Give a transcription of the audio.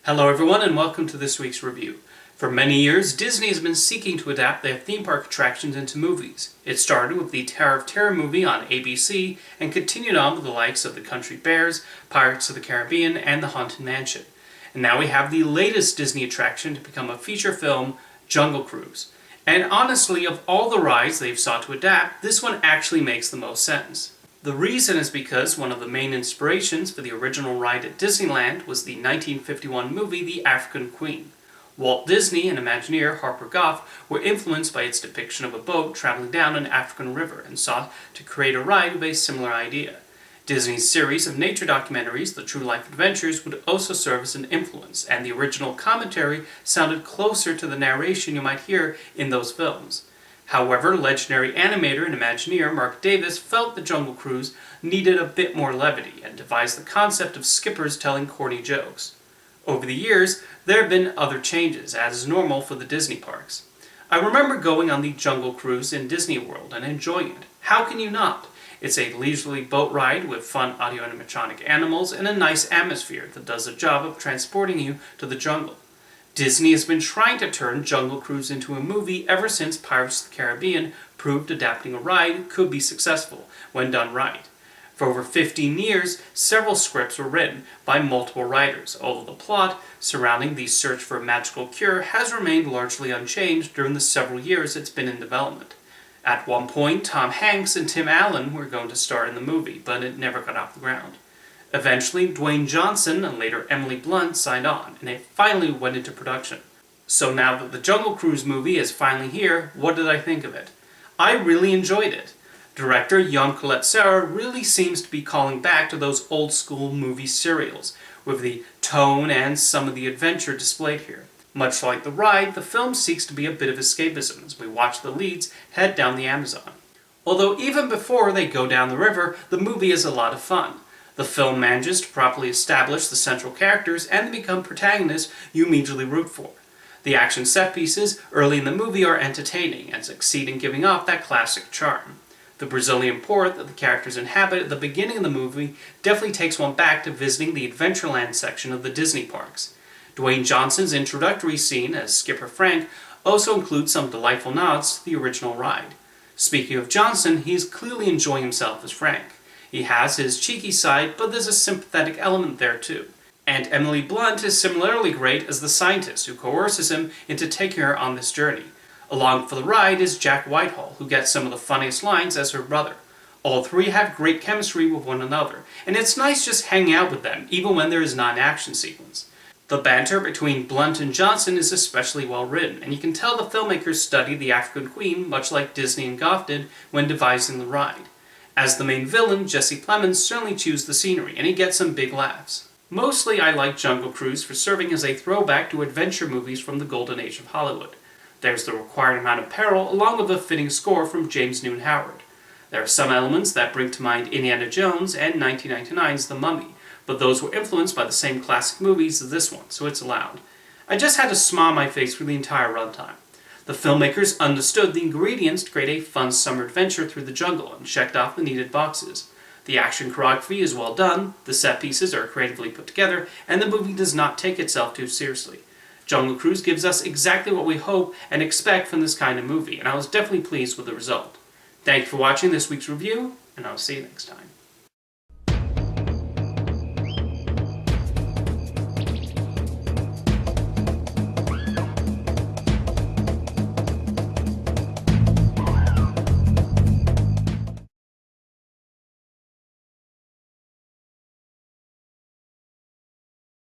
Hello everyone and welcome to this week's review. For many years, Disney has been seeking to adapt their theme park attractions into movies. It started with the Tower of Terror movie on ABC and continued on with the likes of The Country Bears, Pirates of the Caribbean, and The Haunted Mansion. And now we have the latest Disney attraction to become a feature film, Jungle Cruise. And honestly, of all the rides they've sought to adapt, this one actually makes the most sense. The reason is because one of the main inspirations for the original ride at Disneyland was the 1951 movie The African Queen. Walt Disney and Imagineer Harper Goff were influenced by its depiction of a boat traveling down an African river and sought to create a ride with a similar idea. Disney's series of nature documentaries, The True Life Adventures, would also serve as an influence, and the original commentary sounded closer to the narration you might hear in those films. However, legendary animator and Imagineer Mark Davis felt the Jungle Cruise needed a bit more levity and devised the concept of skippers telling corny jokes. Over the years, there have been other changes, as is normal for the Disney parks. I remember going on the Jungle Cruise in Disney World and enjoying it. How can you not? It's a leisurely boat ride with fun audio-animatronic animals and a nice atmosphere that does the job of transporting you to the jungle. Disney has been trying to turn Jungle Cruise into a movie ever since Pirates of the Caribbean proved adapting a ride could be successful when done right. For over 15 years, several scripts were written by multiple writers, although the plot surrounding the search for a magical cure has remained largely unchanged during the several years it's been in development. At one point, Tom Hanks and Tim Allen were going to star in the movie, but it never got off the ground. Eventually, Dwayne Johnson and later Emily Blunt signed on, and it finally went into production. So now that the Jungle Cruise movie is finally here, what did I think of it? I really enjoyed it. Director Jan Collet-Serra really seems to be calling back to those old-school movie serials, with the tone and some of the adventure displayed here. Much like the ride, the film seeks to be a bit of escapism as we watch the leads head down the Amazon. Although even before they go down the river, the movie is a lot of fun. The film manages to properly establish the central characters and to become protagonists you immediately root for. The action set pieces early in the movie are entertaining and succeed in giving off that classic charm. The Brazilian port that the characters inhabit at the beginning of the movie definitely takes one back to visiting the Adventureland section of the Disney parks. Dwayne Johnson's introductory scene as Skipper Frank also includes some delightful nods to the original ride. Speaking of Johnson, he is clearly enjoying himself as Frank. He has his cheeky side, but there's a sympathetic element there too. And Emily Blunt is similarly great as the scientist who coerces him into taking her on this journey. Along for the ride is Jack Whitehall, who gets some of the funniest lines as her brother. All three have great chemistry with one another, and it's nice just hanging out with them, even when there is not an action sequence. The banter between Blunt and Johnson is especially well written, and you can tell the filmmakers studied the African Queen much like Disney and Goff did when devising the ride. As the main villain, Jesse Plemons certainly chews the scenery, and he gets some big laughs. Mostly I like Jungle Cruise for serving as a throwback to adventure movies from the golden age of Hollywood. There's the required amount of peril, along with a fitting score from James Newton Howard. There are some elements that bring to mind Indiana Jones and 1999's The Mummy, but those were influenced by the same classic movies as this one, so it's allowed. I just had a smile on my face for the entire runtime. The filmmakers understood the ingredients to create a fun summer adventure through the jungle and checked off the needed boxes. The action choreography is well done, the set pieces are creatively put together, and the movie does not take itself too seriously. Jungle Cruise gives us exactly what we hope and expect from this kind of movie, and I was definitely pleased with the result. Thank you for watching this week's review, and I'll see you next time.